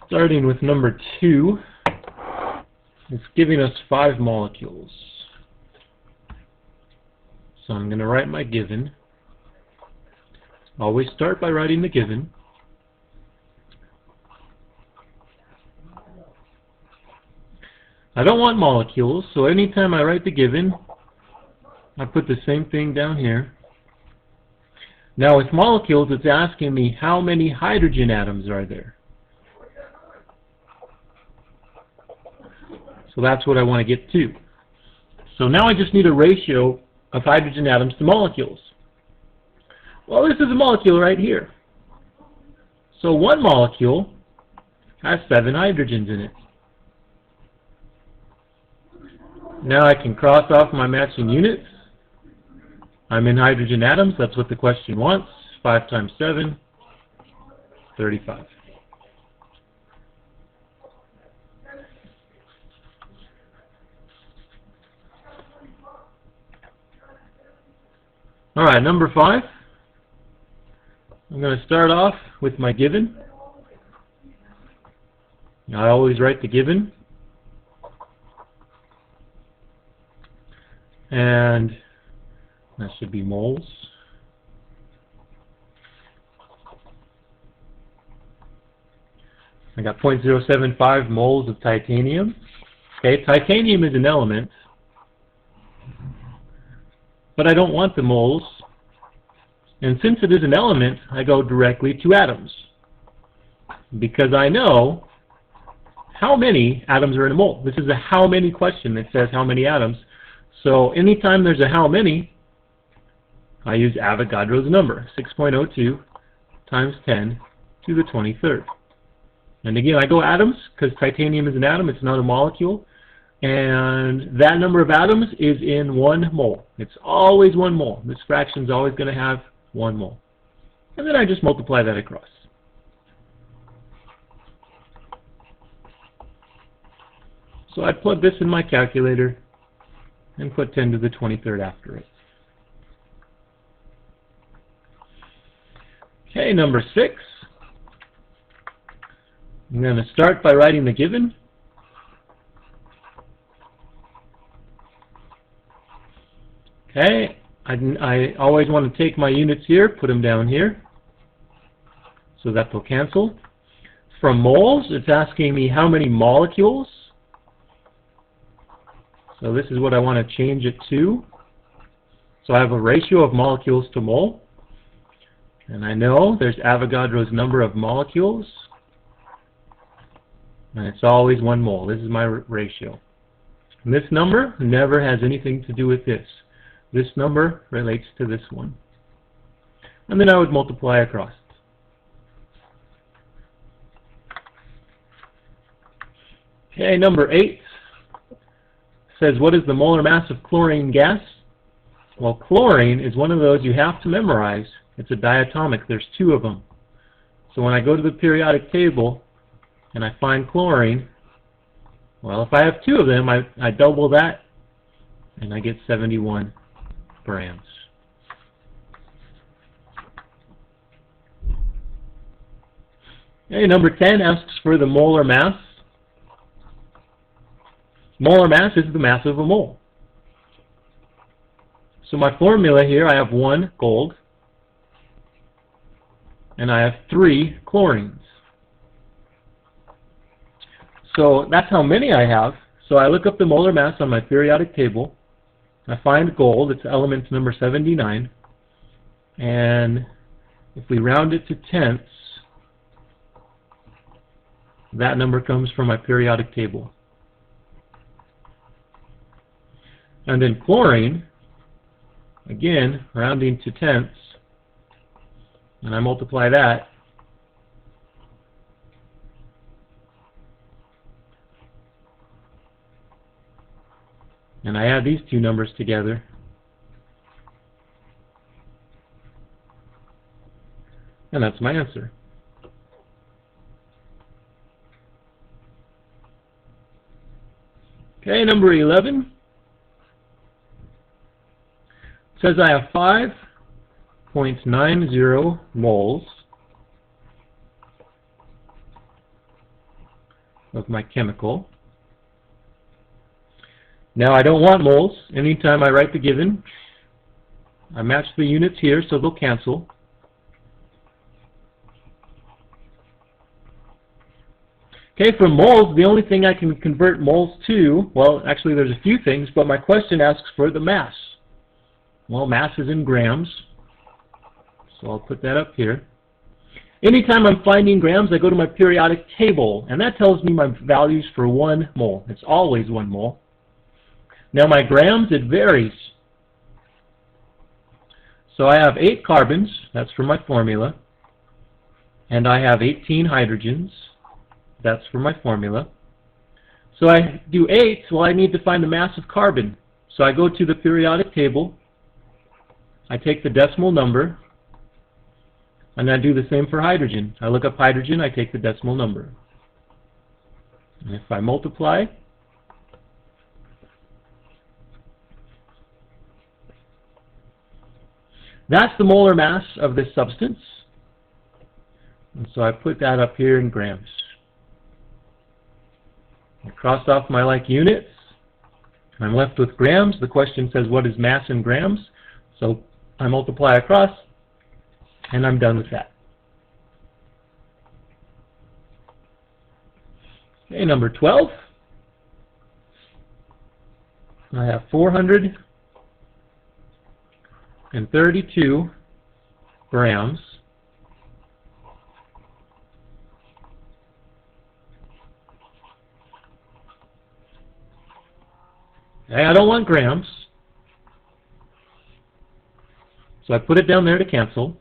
Starting with number 2, it's giving us 5 molecules. So I'm going to write my given. Always start by writing the given. I don't want molecules, so anytime I write the given, I put the same thing down here. Now with molecules, it's asking me how many hydrogen atoms are there. So that's what I want to get to. So now I just need a ratio of hydrogen atoms to molecules. Well, this is a molecule right here. So one molecule has 7 hydrogens in it. Now I can cross off my matching units. I'm in hydrogen atoms. That's what the question wants. 5 times 7, 35. All right, number 5. I'm going to start off with my given. I always write the given. And that should be moles. I got 0.075 moles of titanium. Okay, titanium is an element, but I don't want the moles. And since it is an element, I go directly to atoms, because I know how many atoms are in a mole. This is a how many question that says how many atoms. So anytime there's a how many, I use Avogadro's number, 6.02 times 10 to the 23rd. And again, I go atoms because titanium is an atom, it's not a molecule. And that number of atoms is in 1 mole. It's always 1 mole. This fraction is always going to have 1 mole. And then I just multiply that across. So I plug this in my calculator and put 10 to the 23rd after it. Okay, number 6. I'm going to start by writing the given. Okay, I always want to take my units here, put them down here, so that they'll cancel. From moles, it's asking me how many molecules. So this is what I want to change it to. So I have a ratio of molecules to mole. And I know there's Avogadro's number of molecules. And it's always 1 mole. This is my ratio. And this number never has anything to do with this. This number relates to this one. And then I would multiply across. Okay, number 8 says, what is the molar mass of chlorine gas? Well, chlorine is one of those you have to memorize. It's a diatomic. There's 2 of them. So when I go to the periodic table and I find chlorine, well, if I have 2 of them, I double that and I get 71 grams. Okay, number 10 asks for the molar mass. Molar mass is the mass of a mole. So my formula here, I have 1 gold and I have 3 chlorines. So that's how many I have. So I look up the molar mass on my periodic table. I find gold, it's element number 79. And if we round it to tenths, that number comes from my periodic table. And then chlorine, again, rounding to tenths, and I multiply that, and I add these 2 numbers together, and that's my answer. Okay, number 11 says I have 5.90 moles of my chemical. Now I don't want moles. Anytime I write the given, I match the units here so they'll cancel. Okay, for moles, the only thing I can convert moles to, well, actually there's a few things, but my question asks for the mass. Well, mass is in grams, so I'll put that up here. Anytime I'm finding grams, I go to my periodic table, and that tells me my values for 1 mole. It's always 1 mole. Now my grams, it varies. So I have 8 carbons, that's for my formula, and I have 18 hydrogens, that's for my formula. So I do 8, well I need to find the mass of carbon. So I go to the periodic table, I take the decimal number, and I do the same for hydrogen. I look up hydrogen, I take the decimal number. And if I multiply, that's the molar mass of this substance. And so I put that up here in grams. I cross off my like units. I'm left with grams. The question says what is mass in grams? So I multiply across, and I'm done with that. Okay, number 12. I have 432 grams. Okay, I don't want grams, so I put it down there to cancel.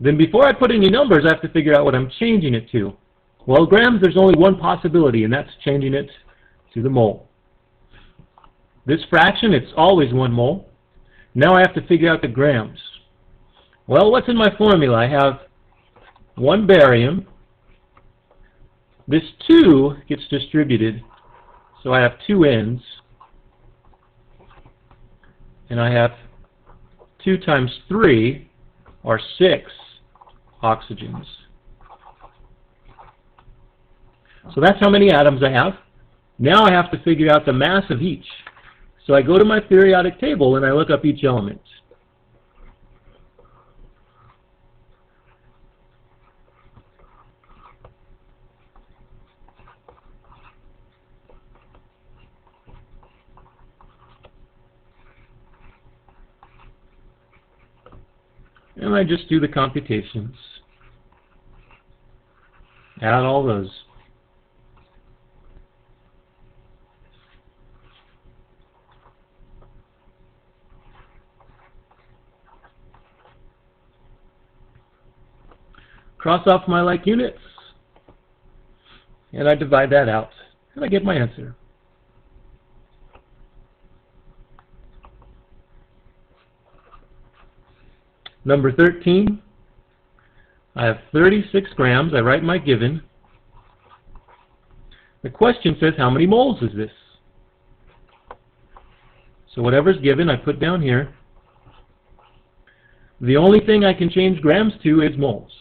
Then before I put any numbers, I have to figure out what I'm changing it to. Well, grams, there's only one possibility, and that's changing it to the mole. This fraction, it's always 1 mole. Now I have to figure out the grams. Well, what's in my formula? I have 1 barium. This 2 gets distributed, so I have 2 ends. And I have 2 times 3, or 6 oxygens. So that's how many atoms I have. Now I have to figure out the mass of each. So I go to my periodic table and I look up each element. And I just do the computations. Add all those. Cross off my like units, and I divide that out, and I get my answer. Number 13, I have 36 grams. I write my given. The question says, how many moles is this? So whatever's given, I put down here. The only thing I can change grams to is moles.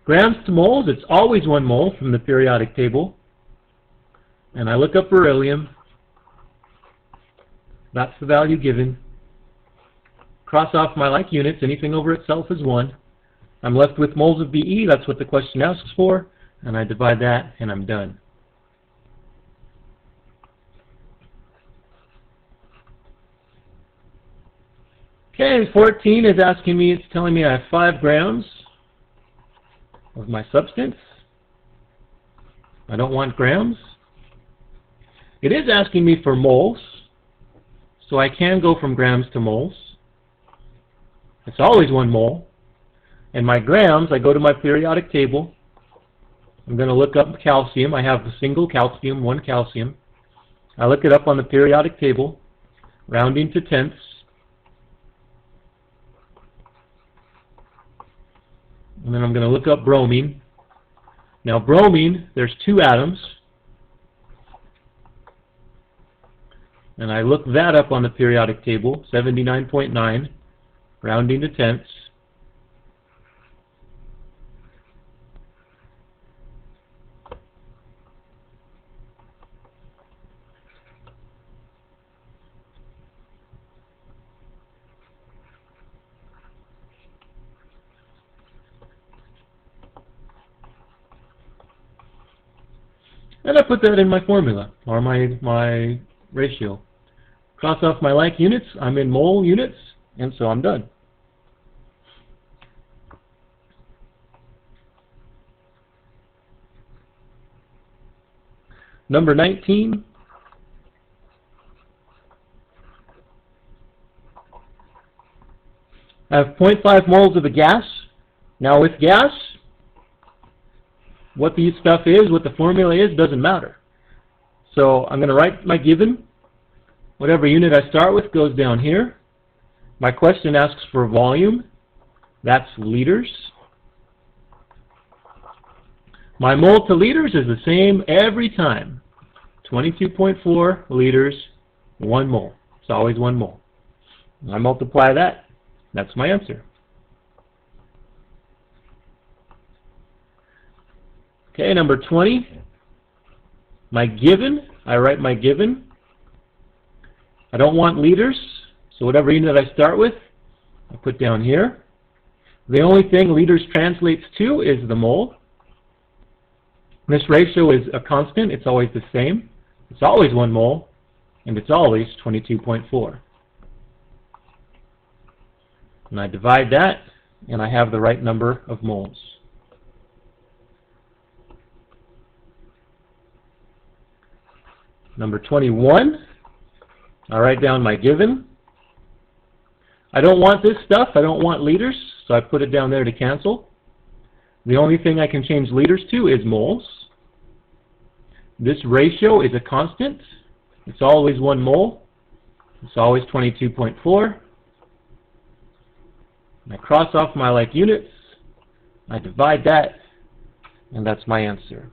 Grams to moles, it's always 1 mole from the periodic table. And I look up beryllium. That's the value given. Cross off my like units. Anything over itself is 1. I'm left with moles of Be. That's what the question asks for. And I divide that, and I'm done. Okay, 14 is asking me, it's telling me I have 5 grams of my substance. I don't want grams. It is asking me for moles, so I can go from grams to moles. It's always 1 mole. And my grams, I go to my periodic table. I'm going to look up calcium. I have a single calcium, 1 calcium. I look it up on the periodic table, rounding to tenths. And then I'm going to look up bromine. Now bromine, there's 2 atoms. And I look that up on the periodic table, 79.9, rounding to tenths. And I put that in my formula, or my ratio. Cross off my like units, I'm in mole units, and so I'm done. Number 19. I have 0.5 moles of a gas. Now with gas, what the stuff is, what the formula is, doesn't matter. So I'm going to write my given. Whatever unit I start with goes down here. My question asks for volume. That's liters. My mole to liters is the same every time. 22.4 liters, 1 mole. It's always 1 mole. I multiply that. That's my answer. Okay, number 20. My given, I write my given. I don't want liters, so whatever unit I start with, I put down here. The only thing liters translates to is the mole. This ratio is a constant. It's always the same. It's always 1 mole, and it's always 22.4. And I divide that, and I have the right number of moles. Number 21, I write down my given. I don't want this stuff. I don't want liters, so I put it down there to cancel. The only thing I can change liters to is moles. This ratio is a constant. It's always 1 mole. It's always 22.4. I cross off my like units. I divide that, and that's my answer.